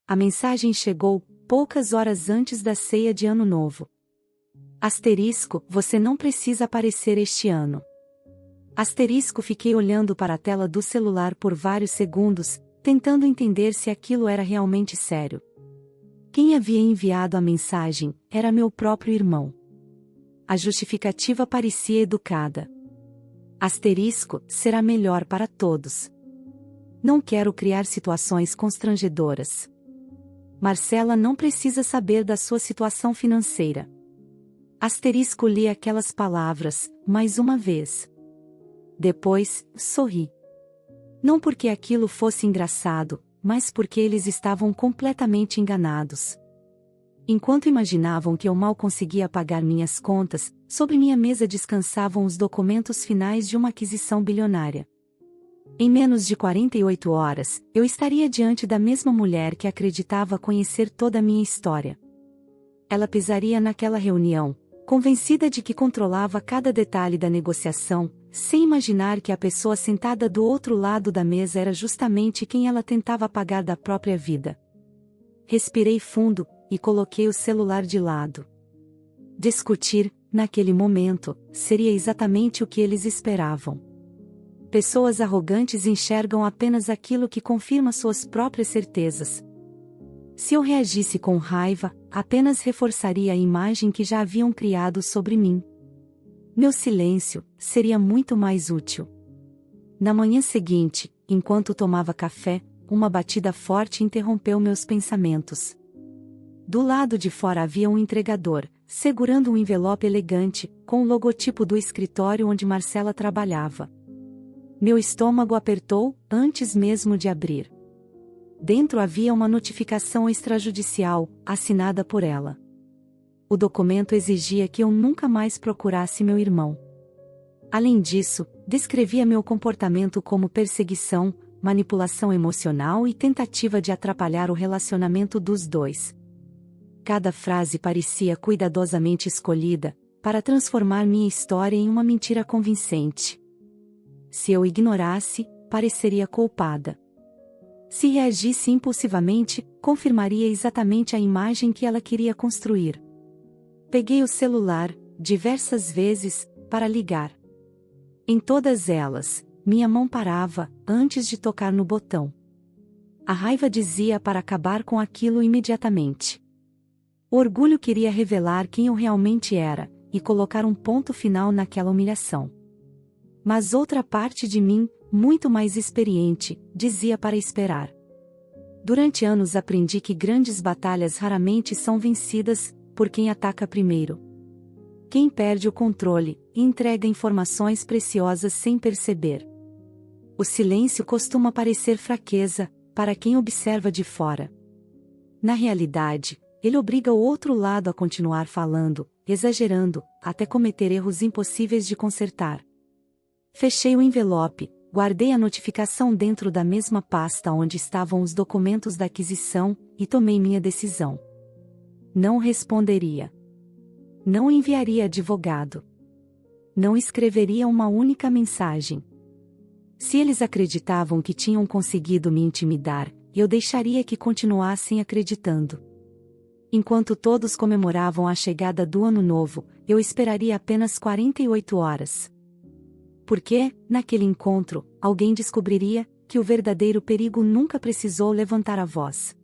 A mensagem chegou poucas horas antes da ceia de Ano Novo. Asterisco, você não precisa aparecer este ano. Asterisco, fiquei olhando para a tela do celular por vários segundos, tentando entender se aquilo era realmente sério. Quem havia enviado a mensagem era meu próprio irmão. A justificativa parecia educada. Asterisco, será melhor para todos. Não quero criar situações constrangedoras. Marcela não precisa saber da sua situação financeira. Asterisco, li aquelas palavras, mais uma vez. Depois, sorri. Não porque aquilo fosse engraçado, mas porque eles estavam completamente enganados. Enquanto imaginavam que eu mal conseguia pagar minhas contas, sobre minha mesa descansavam os documentos finais de uma aquisição bilionária. Em menos de 48 horas, eu estaria diante da mesma mulher que acreditava conhecer toda a minha história. Ela pisaria naquela reunião, convencida de que controlava cada detalhe da negociação, sem imaginar que a pessoa sentada do outro lado da mesa era justamente quem ela tentava apagar da própria vida. Respirei fundo, e coloquei o celular de lado. Discutir, naquele momento, seria exatamente o que eles esperavam. Pessoas arrogantes enxergam apenas aquilo que confirma suas próprias certezas. Se eu reagisse com raiva, apenas reforçaria a imagem que já haviam criado sobre mim. Meu silêncio seria muito mais útil. Na manhã seguinte, enquanto tomava café, uma batida forte interrompeu meus pensamentos. Do lado de fora havia um entregador, segurando um envelope elegante, com o logotipo do escritório onde Marcela trabalhava. Meu estômago apertou, antes mesmo de abrir. Dentro havia uma notificação extrajudicial, assinada por ela. O documento exigia que eu nunca mais procurasse meu irmão. Além disso, descrevia meu comportamento como perseguição, manipulação emocional e tentativa de atrapalhar o relacionamento dos dois. Cada frase parecia cuidadosamente escolhida, para transformar minha história em uma mentira convincente. Se eu ignorasse, pareceria culpada. Se reagisse impulsivamente, confirmaria exatamente a imagem que ela queria construir. Peguei o celular, diversas vezes, para ligar. Em todas elas, minha mão parava, antes de tocar no botão. A raiva dizia para acabar com aquilo imediatamente. O orgulho queria revelar quem eu realmente era, e colocar um ponto final naquela humilhação. Mas outra parte de mim, muito mais experiente, dizia para esperar. Durante anos aprendi que grandes batalhas raramente são vencidas por quem ataca primeiro. Quem perde o controle, entrega informações preciosas sem perceber. O silêncio costuma parecer fraqueza, para quem observa de fora. Na realidade, ele obriga o outro lado a continuar falando, exagerando, até cometer erros impossíveis de consertar. Fechei o envelope, guardei a notificação dentro da mesma pasta onde estavam os documentos da aquisição, e tomei minha decisão. Não responderia. Não enviaria advogado. Não escreveria uma única mensagem. Se eles acreditavam que tinham conseguido me intimidar, eu deixaria que continuassem acreditando. Enquanto todos comemoravam a chegada do Ano Novo, eu esperaria apenas 48 horas. Porque, naquele encontro, alguém descobriria que o verdadeiro perigo nunca precisou levantar a voz.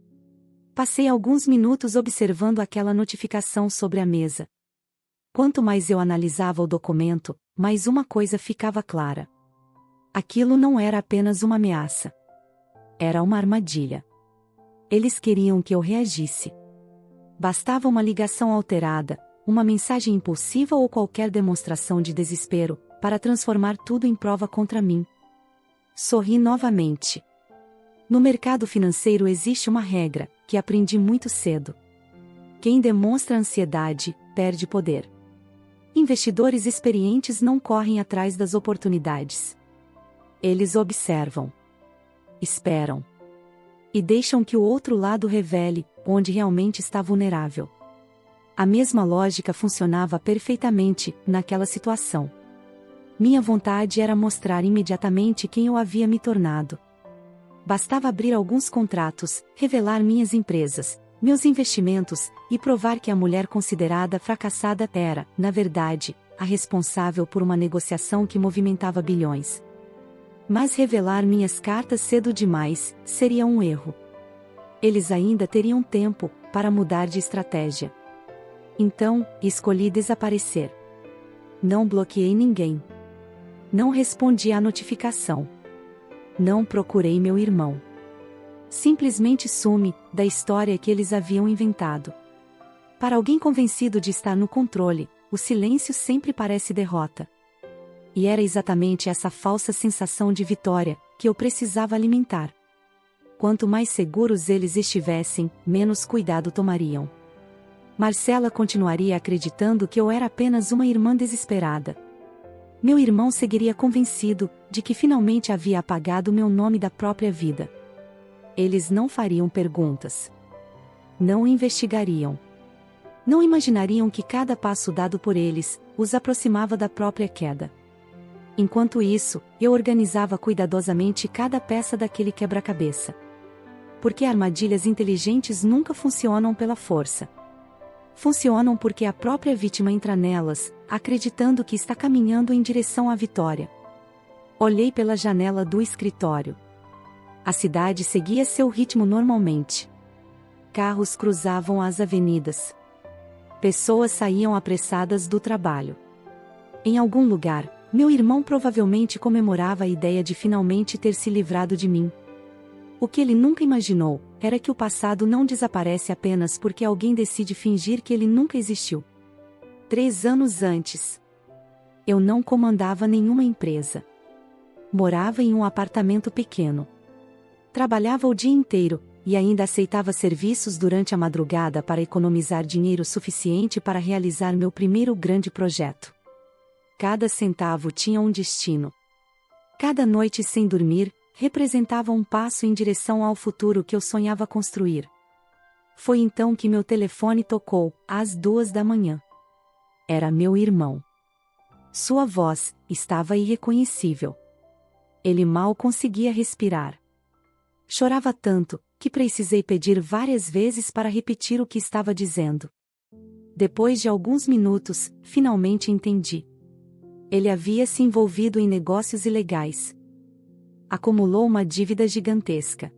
Passei alguns minutos observando aquela notificação sobre a mesa. Quanto mais eu analisava o documento, mais uma coisa ficava clara. Aquilo não era apenas uma ameaça. Era uma armadilha. Eles queriam que eu reagisse. Bastava uma ligação alterada, uma mensagem impulsiva ou qualquer demonstração de desespero, para transformar tudo em prova contra mim. Sorri novamente. No mercado financeiro existe uma regra, que aprendi muito cedo. Quem demonstra ansiedade, perde poder. Investidores experientes não correm atrás das oportunidades. Eles observam. Esperam. E deixam que o outro lado revele onde realmente está vulnerável. A mesma lógica funcionava perfeitamente naquela situação. Minha vontade era mostrar imediatamente quem eu havia me tornado. bastava abrir alguns contratos, revelar minhas empresas, meus investimentos, e provar que a mulher considerada fracassada era, na verdade, a responsável por uma negociação que movimentava bilhões. Mas revelar minhas cartas cedo demais seria um erro. Eles ainda teriam tempo para mudar de estratégia. Então, escolhi desaparecer. Não bloqueei ninguém. Não respondi à notificação. Não procurei meu irmão. Simplesmente sumi da história que eles haviam inventado. Para alguém convencido de estar no controle, o silêncio sempre parece derrota. E era exatamente essa falsa sensação de vitória que eu precisava alimentar. Quanto mais seguros eles estivessem, menos cuidado tomariam. Marcela continuaria acreditando que eu era apenas uma irmã desesperada. Meu irmão seguiria convencido de que finalmente havia apagado meu nome da própria vida. Eles não fariam perguntas. Não investigariam. Não imaginariam que cada passo dado por eles os aproximava da própria queda. Enquanto isso, eu organizava cuidadosamente cada peça daquele quebra-cabeça. Porque armadilhas inteligentes nunca funcionam pela força. Funcionam porque a própria vítima entra nelas, acreditando que está caminhando em direção à vitória. Olhei pela janela do escritório. A cidade seguia seu ritmo normalmente. Carros cruzavam as avenidas. Pessoas saíam apressadas do trabalho. Em algum lugar, meu irmão provavelmente comemorava a ideia de finalmente ter se livrado de mim. O que ele nunca imaginou era que o passado não desaparece apenas porque alguém decide fingir que ele nunca existiu. 3 anos antes, eu não comandava nenhuma empresa. Morava em um apartamento pequeno. Trabalhava o dia inteiro, e ainda aceitava serviços durante a madrugada para economizar dinheiro suficiente para realizar meu primeiro grande projeto. Cada centavo tinha um destino. Cada noite sem dormir representava um passo em direção ao futuro que eu sonhava construir. Foi então que meu telefone tocou, às 2 da manhã. Era meu irmão. Sua voz estava irreconhecível. Ele mal conseguia respirar. Chorava tanto, que precisei pedir várias vezes para repetir o que estava dizendo. Depois de alguns minutos, finalmente entendi. Ele havia se envolvido em negócios ilegais. Acumulou uma dívida gigantesca.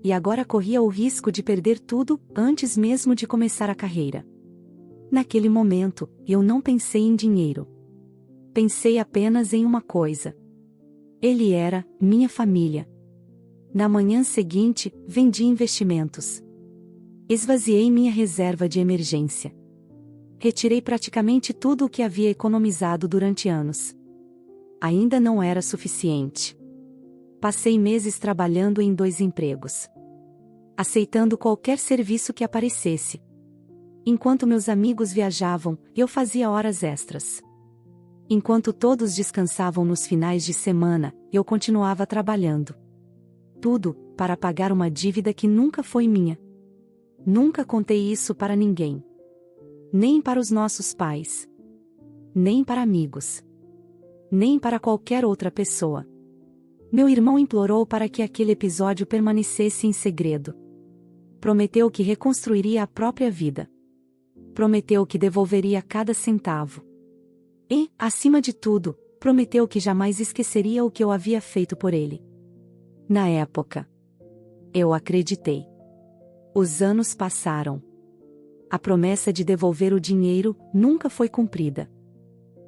E agora corria o risco de perder tudo, antes mesmo de começar a carreira. Naquele momento, eu não pensei em dinheiro. Pensei apenas em uma coisa. Ele era minha família. Na manhã seguinte, vendi investimentos. Esvaziei minha reserva de emergência. Retirei praticamente tudo o que havia economizado durante anos. Ainda não era suficiente. Passei meses trabalhando em 2 empregos. Aceitando qualquer serviço que aparecesse. Enquanto meus amigos viajavam, eu fazia horas extras. Enquanto todos descansavam nos finais de semana, eu continuava trabalhando. Tudo, para pagar uma dívida que nunca foi minha. Nunca contei isso para ninguém. Nem para os nossos pais. Nem para amigos. Nem para qualquer outra pessoa. Meu irmão implorou para que aquele episódio permanecesse em segredo. Prometeu que reconstruiria a própria vida. Prometeu que devolveria cada centavo. E, acima de tudo, prometeu que jamais esqueceria o que eu havia feito por ele. Na época, eu acreditei. Os anos passaram. A promessa de devolver o dinheiro nunca foi cumprida.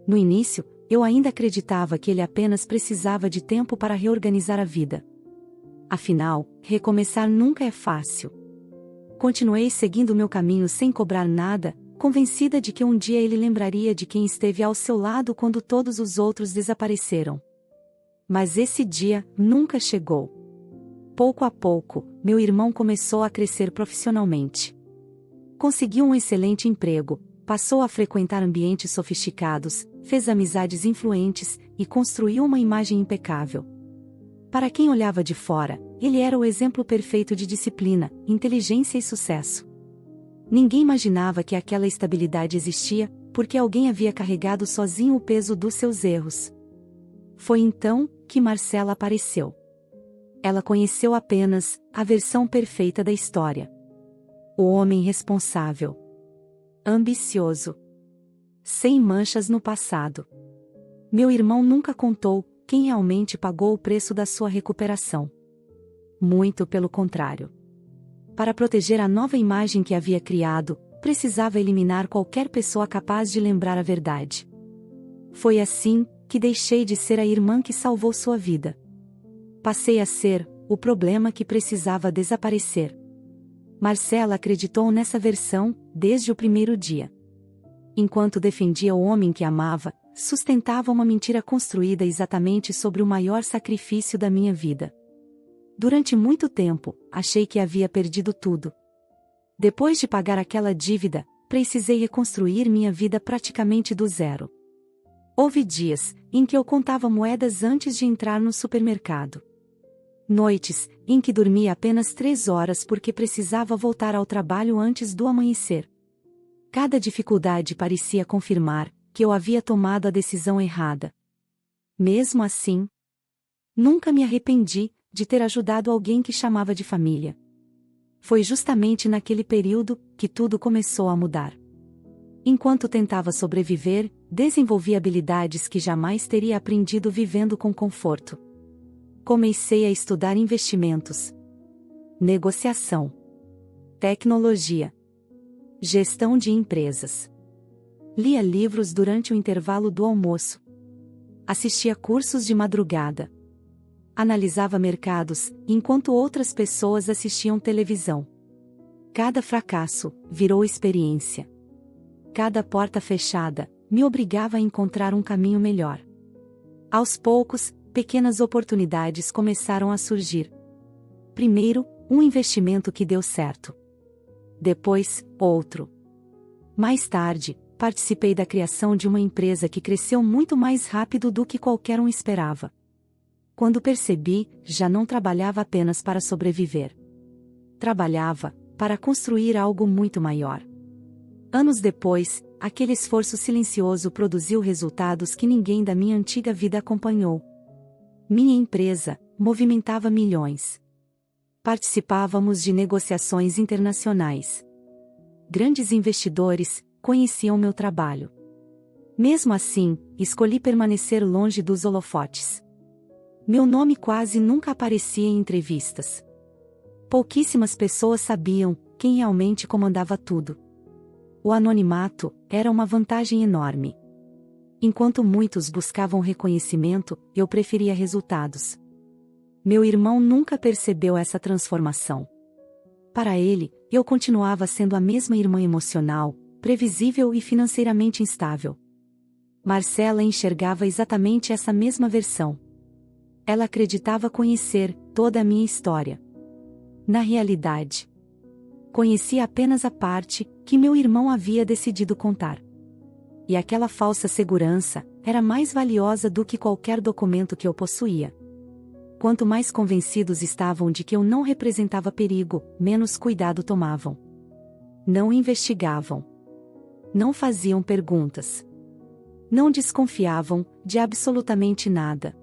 No início, eu ainda acreditava que ele apenas precisava de tempo para reorganizar a vida. Afinal, recomeçar nunca é fácil. Continuei seguindo meu caminho sem cobrar nada, convencida de que um dia ele lembraria de quem esteve ao seu lado quando todos os outros desapareceram. Mas esse dia nunca chegou. Pouco a pouco, meu irmão começou a crescer profissionalmente. Conseguiu um excelente emprego, passou a frequentar ambientes sofisticados, fez amizades influentes e construiu uma imagem impecável. Para quem olhava de fora, ele era o exemplo perfeito de disciplina, inteligência e sucesso. Ninguém imaginava que aquela estabilidade existia, porque alguém havia carregado sozinho o peso dos seus erros. Foi então que Marcela apareceu. Ela conheceu apenas a versão perfeita da história. O homem responsável, ambicioso, sem manchas no passado. Meu irmão nunca contou quem realmente pagou o preço da sua recuperação. Muito pelo contrário. Para proteger a nova imagem que havia criado, precisava eliminar qualquer pessoa capaz de lembrar a verdade. Foi assim que deixei de ser a irmã que salvou sua vida. Passei a ser o problema que precisava desaparecer. Marcela acreditou nessa versão desde o primeiro dia. Enquanto defendia o homem que amava, sustentava uma mentira construída exatamente sobre o maior sacrifício da minha vida. Durante muito tempo, achei que havia perdido tudo. Depois de pagar aquela dívida, precisei reconstruir minha vida praticamente do zero. Houve dias em que eu contava moedas antes de entrar no supermercado. Noites em que dormia apenas 3 horas porque precisava voltar ao trabalho antes do amanhecer. Cada dificuldade parecia confirmar que eu havia tomado a decisão errada. Mesmo assim, nunca me arrependi de ter ajudado alguém que chamava de família. Foi justamente naquele período que tudo começou a mudar. Enquanto tentava sobreviver, desenvolvi habilidades que jamais teria aprendido vivendo com conforto. Comecei a estudar investimentos, negociação, tecnologia, gestão de empresas. Lia livros durante o intervalo do almoço. Assistia cursos de madrugada. Analisava mercados, enquanto outras pessoas assistiam televisão. Cada fracasso virou experiência. Cada porta fechada me obrigava a encontrar um caminho melhor. Aos poucos, pequenas oportunidades começaram a surgir. Primeiro, um investimento que deu certo. Depois, outro. Mais tarde, participei da criação de uma empresa que cresceu muito mais rápido do que qualquer um esperava. Quando percebi, já não trabalhava apenas para sobreviver. Trabalhava para construir algo muito maior. Anos depois, aquele esforço silencioso produziu resultados que ninguém da minha antiga vida acompanhou. Minha empresa movimentava milhões. Participávamos de negociações internacionais. Grandes investidores conheciam meu trabalho. Mesmo assim, escolhi permanecer longe dos holofotes. Meu nome quase nunca aparecia em entrevistas. Pouquíssimas pessoas sabiam quem realmente comandava tudo. O anonimato era uma vantagem enorme. Enquanto muitos buscavam reconhecimento, eu preferia resultados. Meu irmão nunca percebeu essa transformação. Para ele, eu continuava sendo a mesma irmã emocional, previsível e financeiramente instável. Marcela enxergava exatamente essa mesma versão. Ela acreditava conhecer toda a minha história. Na realidade, conhecia apenas a parte que meu irmão havia decidido contar. E aquela falsa segurança era mais valiosa do que qualquer documento que eu possuía. Quanto mais convencidos estavam de que eu não representava perigo, menos cuidado tomavam. Não investigavam. Não faziam perguntas. Não desconfiavam de absolutamente nada.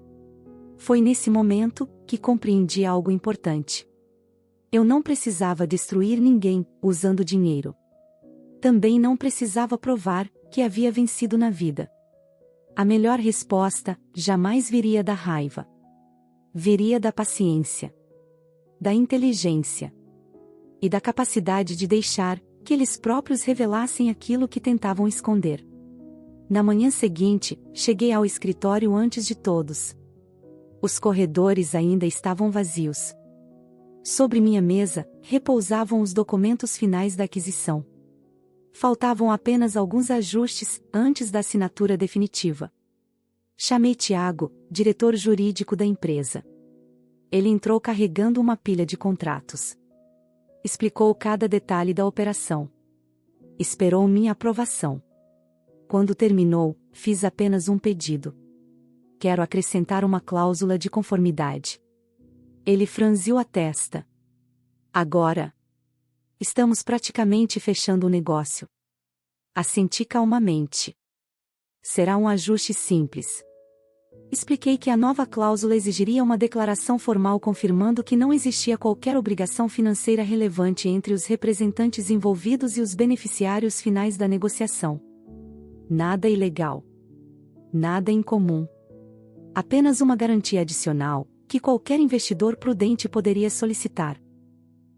Foi nesse momento que compreendi algo importante. Eu não precisava destruir ninguém usando dinheiro. Também não precisava provar que havia vencido na vida. A melhor resposta jamais viria da raiva. Viria da paciência, da inteligência e da capacidade de deixar que eles próprios revelassem aquilo que tentavam esconder. Na manhã seguinte, cheguei ao escritório antes de todos. Os corredores ainda estavam vazios. Sobre minha mesa, repousavam os documentos finais da aquisição. Faltavam apenas alguns ajustes antes da assinatura definitiva. Chamei Tiago, diretor jurídico da empresa. Ele entrou carregando uma pilha de contratos. Explicou cada detalhe da operação. Esperou minha aprovação. Quando terminou, fiz apenas um pedido. Quero acrescentar uma cláusula de conformidade. Ele franziu a testa. Agora, estamos praticamente fechando o negócio. Assenti calmamente. Será um ajuste simples. Expliquei que a nova cláusula exigiria uma declaração formal confirmando que não existia qualquer obrigação financeira relevante entre os representantes envolvidos e os beneficiários finais da negociação. Nada ilegal. Nada incomum. Apenas uma garantia adicional, que qualquer investidor prudente poderia solicitar.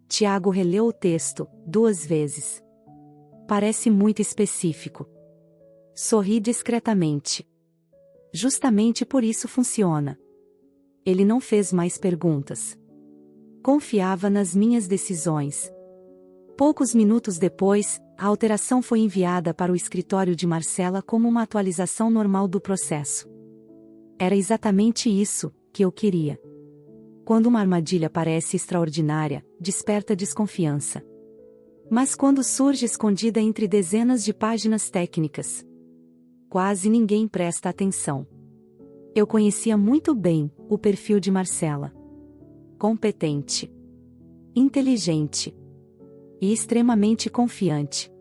Tiago releu o texto 2 vezes. Parece muito específico. Sorri discretamente. Justamente por isso funciona. Ele não fez mais perguntas. Confiava nas minhas decisões. Poucos minutos depois, a alteração foi enviada para o escritório de Marcela como uma atualização normal do processo. Era exatamente isso que eu queria. Quando uma armadilha parece extraordinária, desperta desconfiança. Mas quando surge escondida entre dezenas de páginas técnicas, quase ninguém presta atenção. Eu conhecia muito bem o perfil de Marcela. Competente, inteligente e extremamente confiante.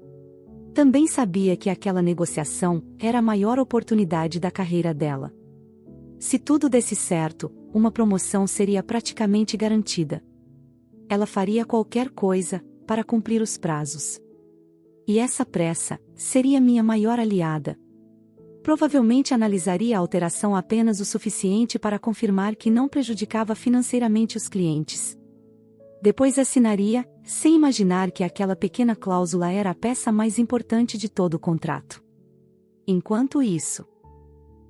Também sabia que aquela negociação era a maior oportunidade da carreira dela. Se tudo desse certo, uma promoção seria praticamente garantida. Ela faria qualquer coisa para cumprir os prazos. E essa pressa seria minha maior aliada. Provavelmente analisaria a alteração apenas o suficiente para confirmar que não prejudicava financeiramente os clientes. Depois assinaria, sem imaginar que aquela pequena cláusula era a peça mais importante de todo o contrato. Enquanto isso,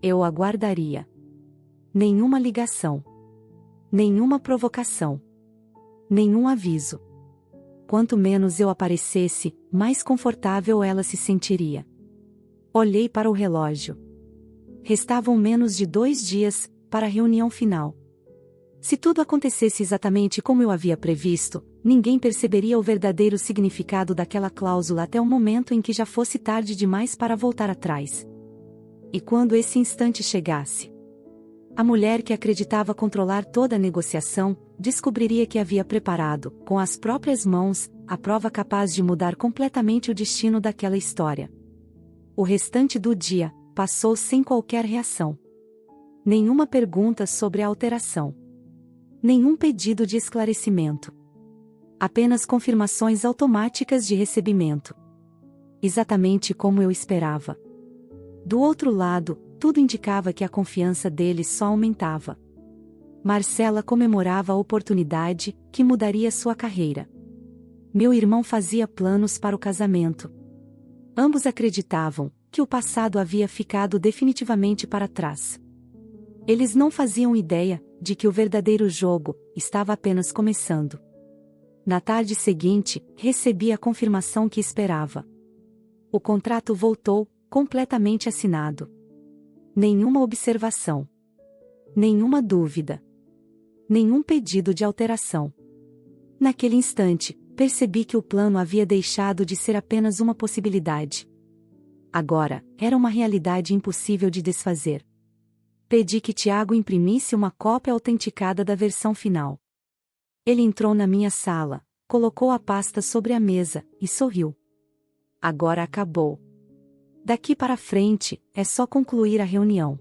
eu aguardaria. Nenhuma ligação. Nenhuma provocação. Nenhum aviso. Quanto menos eu aparecesse, mais confortável ela se sentiria. Olhei para o relógio. Restavam menos de 2 dias para a reunião final. Se tudo acontecesse exatamente como eu havia previsto, ninguém perceberia o verdadeiro significado daquela cláusula até o momento em que já fosse tarde demais para voltar atrás. E quando esse instante chegasse, a mulher que acreditava controlar toda a negociação, descobriria que havia preparado, com as próprias mãos, a prova capaz de mudar completamente o destino daquela história. O restante do dia passou sem qualquer reação. Nenhuma pergunta sobre a alteração. Nenhum pedido de esclarecimento. Apenas confirmações automáticas de recebimento. Exatamente como eu esperava. Do outro lado, tudo indicava que a confiança deles só aumentava. Marcela comemorava a oportunidade que mudaria sua carreira. Meu irmão fazia planos para o casamento. Ambos acreditavam que o passado havia ficado definitivamente para trás. Eles não faziam ideia de que o verdadeiro jogo estava apenas começando. Na tarde seguinte, recebi a confirmação que esperava. O contrato voltou, completamente assinado. Nenhuma observação. Nenhuma dúvida. Nenhum pedido de alteração. Naquele instante, percebi que o plano havia deixado de ser apenas uma possibilidade. Agora, era uma realidade impossível de desfazer. Pedi que Tiago imprimisse uma cópia autenticada da versão final. Ele entrou na minha sala, colocou a pasta sobre a mesa, e sorriu. Agora acabou. Daqui para frente, é só concluir a reunião.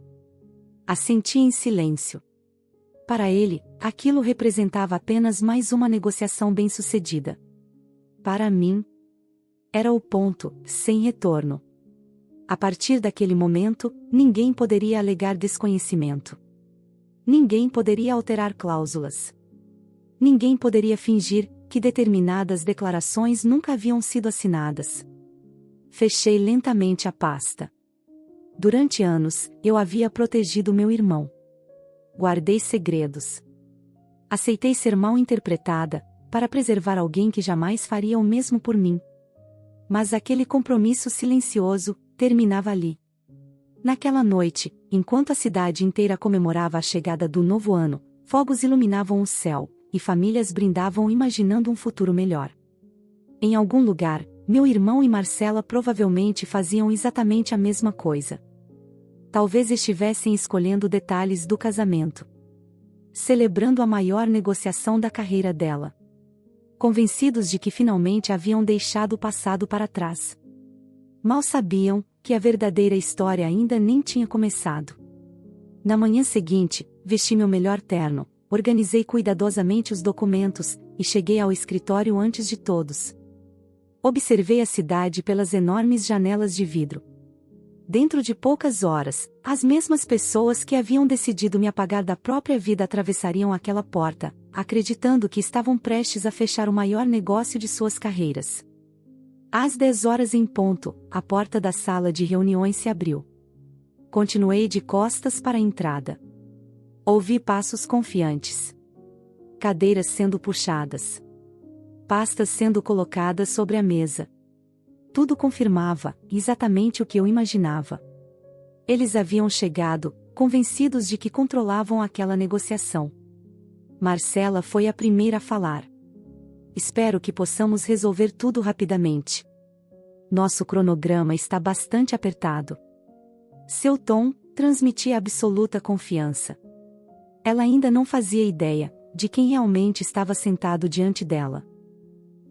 Assenti em silêncio. Para ele, aquilo representava apenas mais uma negociação bem-sucedida. Para mim, era o ponto, sem retorno. A partir daquele momento, ninguém poderia alegar desconhecimento. Ninguém poderia alterar cláusulas. Ninguém poderia fingir que determinadas declarações nunca haviam sido assinadas. Fechei lentamente a pasta. Durante anos, eu havia protegido meu irmão. Guardei segredos. Aceitei ser mal interpretada, para preservar alguém que jamais faria o mesmo por mim. Mas aquele compromisso silencioso terminava ali. Naquela noite, enquanto a cidade inteira comemorava a chegada do novo ano, fogos iluminavam o céu, e famílias brindavam imaginando um futuro melhor. Em algum lugar, meu irmão e Marcela provavelmente faziam exatamente a mesma coisa. Talvez estivessem escolhendo detalhes do casamento. Celebrando a maior negociação da carreira dela. Convencidos de que finalmente haviam deixado o passado para trás. Mal sabiam que a verdadeira história ainda nem tinha começado. Na manhã seguinte, vesti meu melhor terno, organizei cuidadosamente os documentos, e cheguei ao escritório antes de todos. Observei a cidade pelas enormes janelas de vidro. Dentro de poucas horas, as mesmas pessoas que haviam decidido me apagar da própria vida atravessariam aquela porta, acreditando que estavam prestes a fechar o maior negócio de suas carreiras. Às 10 horas em ponto, a porta da sala de reuniões se abriu. Continuei de costas para a entrada. Ouvi passos confiantes. Cadeiras sendo puxadas. Pastas sendo colocadas sobre a mesa. Tudo confirmava exatamente o que eu imaginava. Eles haviam chegado, convencidos de que controlavam aquela negociação. Marcela foi a primeira a falar. Espero que possamos resolver tudo rapidamente. Nosso cronograma está bastante apertado. Seu tom transmitia absoluta confiança. Ela ainda não fazia ideia de quem realmente estava sentado diante dela.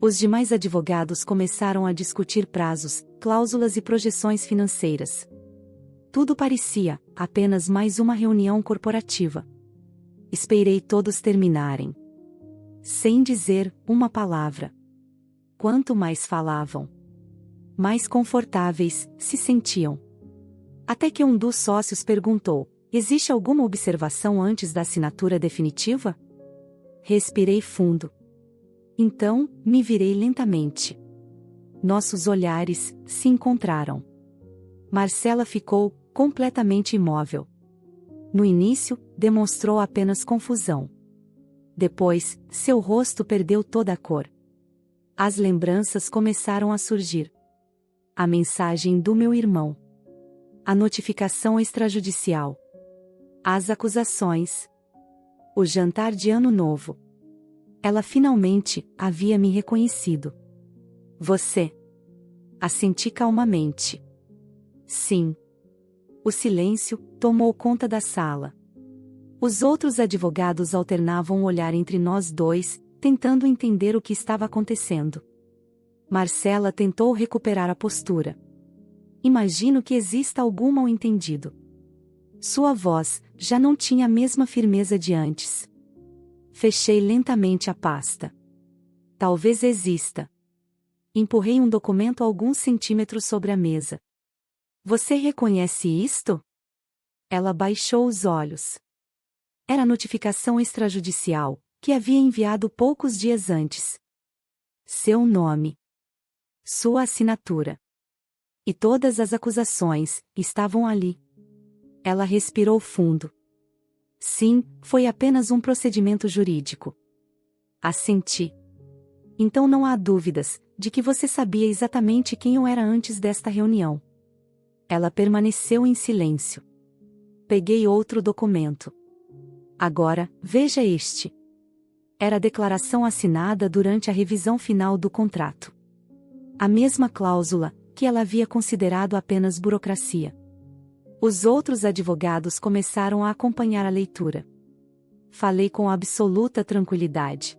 Os demais advogados começaram a discutir prazos, cláusulas e projeções financeiras. Tudo parecia apenas mais uma reunião corporativa. Esperei todos terminarem. Sem dizer uma palavra. Quanto mais falavam, mais confortáveis se sentiam. Até que um dos sócios perguntou: existe alguma observação antes da assinatura definitiva? Respirei fundo. Então, me virei lentamente. Nossos olhares se encontraram. Marcela ficou completamente imóvel. No início, demonstrou apenas confusão. Depois, seu rosto perdeu toda a cor. As lembranças começaram a surgir. A mensagem do meu irmão. A notificação extrajudicial. As acusações. O jantar de Ano Novo. Ela finalmente havia me reconhecido. Você. Assenti calmamente. Sim. O silêncio tomou conta da sala. Os outros advogados alternavam o olhar entre nós dois, tentando entender o que estava acontecendo. Marcela tentou recuperar a postura. Imagino que exista algum mal-entendido. Sua voz já não tinha a mesma firmeza de antes. Fechei lentamente a pasta. Talvez exista. Empurrei um documento alguns centímetros sobre a mesa. Você reconhece isto? Ela baixou os olhos. Era a notificação extrajudicial, que havia enviado poucos dias antes. Seu nome. Sua assinatura. E todas as acusações estavam ali. Ela respirou fundo. Sim, foi apenas um procedimento jurídico. Assenti. Então não há dúvidas de que você sabia exatamente quem eu era antes desta reunião. Ela permaneceu em silêncio. Peguei outro documento. Agora, veja este. Era a declaração assinada durante a revisão final do contrato. A mesma cláusula, que ela havia considerado apenas burocracia. Os outros advogados começaram a acompanhar a leitura. Falei com absoluta tranquilidade.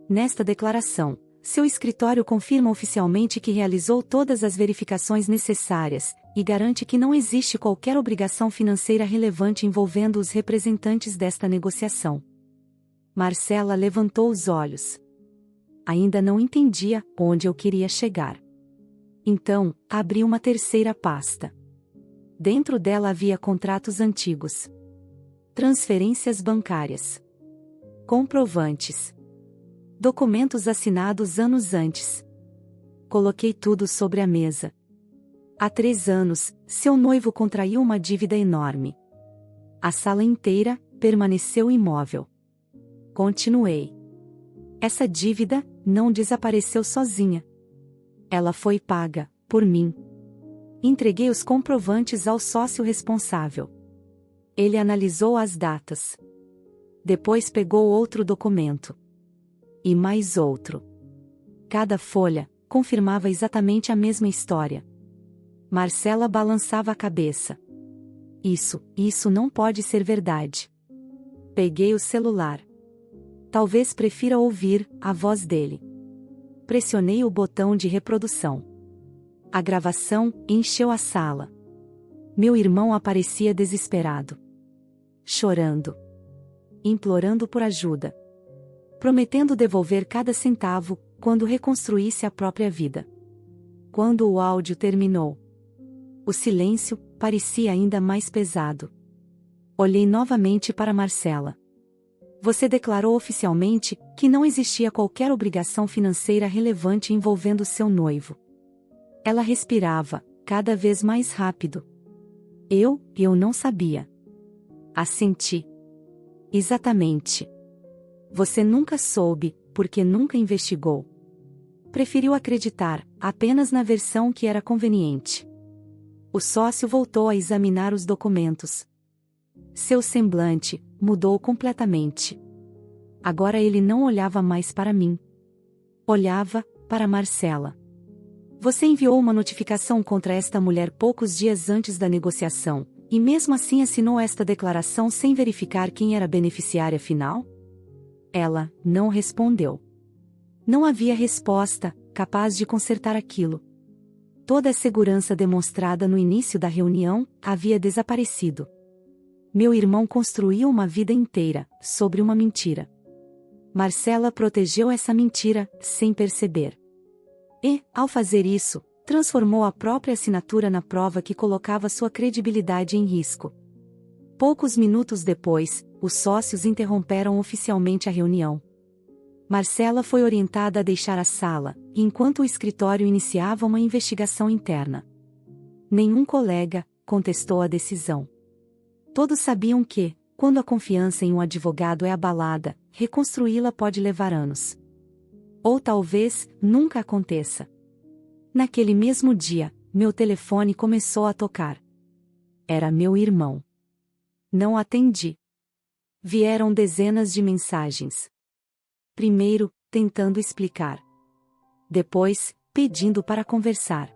Nesta declaração, seu escritório confirma oficialmente que realizou todas as verificações necessárias, e garante que não existe qualquer obrigação financeira relevante envolvendo os representantes desta negociação. Marcela levantou os olhos. Ainda não entendia onde eu queria chegar. Então, abri uma terceira pasta. Dentro dela havia contratos antigos. Transferências bancárias. Comprovantes. Documentos assinados anos antes. Coloquei tudo sobre a mesa. Há 3 anos, seu noivo contraiu uma dívida enorme. A sala inteira permaneceu imóvel. Continuei. Essa dívida não desapareceu sozinha. Ela foi paga por mim. Entreguei os comprovantes ao sócio responsável. Ele analisou as datas. Depois pegou outro documento. E mais outro. Cada folha confirmava exatamente a mesma história. Marcela balançava a cabeça. Isso não pode ser verdade. Peguei o celular. Talvez prefira ouvir a voz dele. Pressionei o botão de reprodução. A gravação encheu a sala. Meu irmão aparecia desesperado. chorando, implorando por ajuda, prometendo devolver cada centavo quando reconstruísse a própria vida. Quando o áudio terminou, o silêncio parecia ainda mais pesado. Olhei novamente para Marcela. Você declarou oficialmente que não existia qualquer obrigação financeira relevante envolvendo seu noivo. Ela respirava, cada vez mais rápido. Eu não sabia. Assenti. Exatamente. Você nunca soube, porque nunca investigou. Preferiu acreditar apenas na versão que era conveniente. O sócio voltou a examinar os documentos. Seu semblante mudou completamente. Agora ele não olhava mais para mim. Olhava para Marcela. Você enviou uma notificação contra esta mulher poucos dias antes da negociação, e mesmo assim assinou esta declaração sem verificar quem era a beneficiária final? Ela não respondeu. Não havia resposta capaz de consertar aquilo. Toda a segurança demonstrada no início da reunião havia desaparecido. Meu irmão construiu uma vida inteira sobre uma mentira. Marcela protegeu essa mentira sem perceber. E, ao fazer isso, transformou a própria assinatura na prova que colocava sua credibilidade em risco. Poucos minutos depois, os sócios interromperam oficialmente a reunião. Marcela foi orientada a deixar a sala, enquanto o escritório iniciava uma investigação interna. Nenhum colega contestou a decisão. Todos sabiam que, quando a confiança em um advogado é abalada, reconstruí-la pode levar anos. Ou talvez, nunca aconteça. Naquele mesmo dia, meu telefone começou a tocar. Era meu irmão. Não atendi. Vieram dezenas de mensagens. Primeiro, tentando explicar. Depois, pedindo para conversar.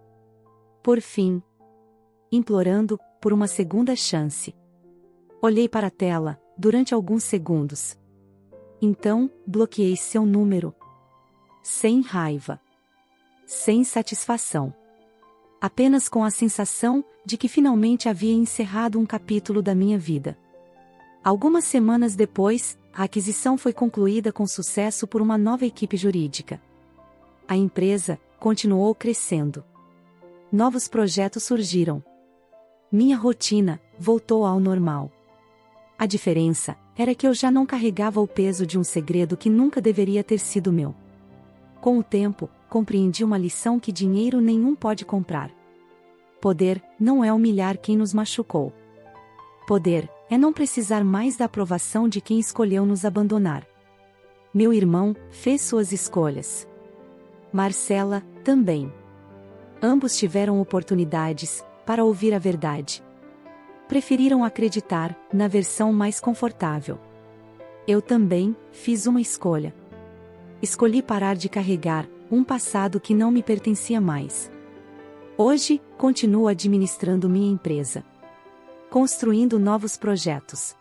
Por fim, implorando por uma segunda chance. Olhei para a tela, durante alguns segundos. Então, bloqueei seu número. Sem raiva. Sem satisfação. Apenas com a sensação de que finalmente havia encerrado um capítulo da minha vida. Algumas semanas depois, a aquisição foi concluída com sucesso por uma nova equipe jurídica. A empresa continuou crescendo. Novos projetos surgiram. Minha rotina voltou ao normal. A diferença era que eu já não carregava o peso de um segredo que nunca deveria ter sido meu. Com o tempo, compreendi uma lição que dinheiro nenhum pode comprar. Poder não é humilhar quem nos machucou. Poder é não precisar mais da aprovação de quem escolheu nos abandonar. Meu irmão fez suas escolhas. Marcela também. Ambos tiveram oportunidades para ouvir a verdade. Preferiram acreditar na versão mais confortável. Eu também fiz uma escolha. Escolhi parar de carregar um passado que não me pertencia mais. Hoje, continuo administrando minha empresa. Construindo novos projetos.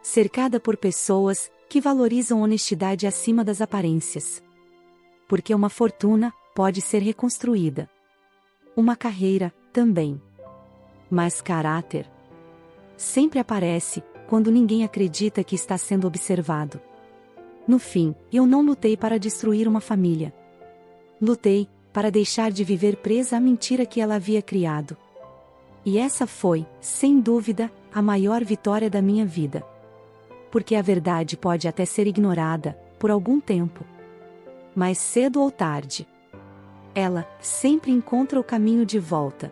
Cercada por pessoas que valorizam honestidade acima das aparências. Porque uma fortuna pode ser reconstruída. Uma carreira, também. Mas caráter sempre aparece quando ninguém acredita que está sendo observado. No fim, eu não lutei para destruir uma família. Lutei para deixar de viver presa à mentira que ela havia criado. E essa foi, sem dúvida, a maior vitória da minha vida. Porque a verdade pode até ser ignorada, por algum tempo. Mas cedo ou tarde, ela sempre encontra o caminho de volta.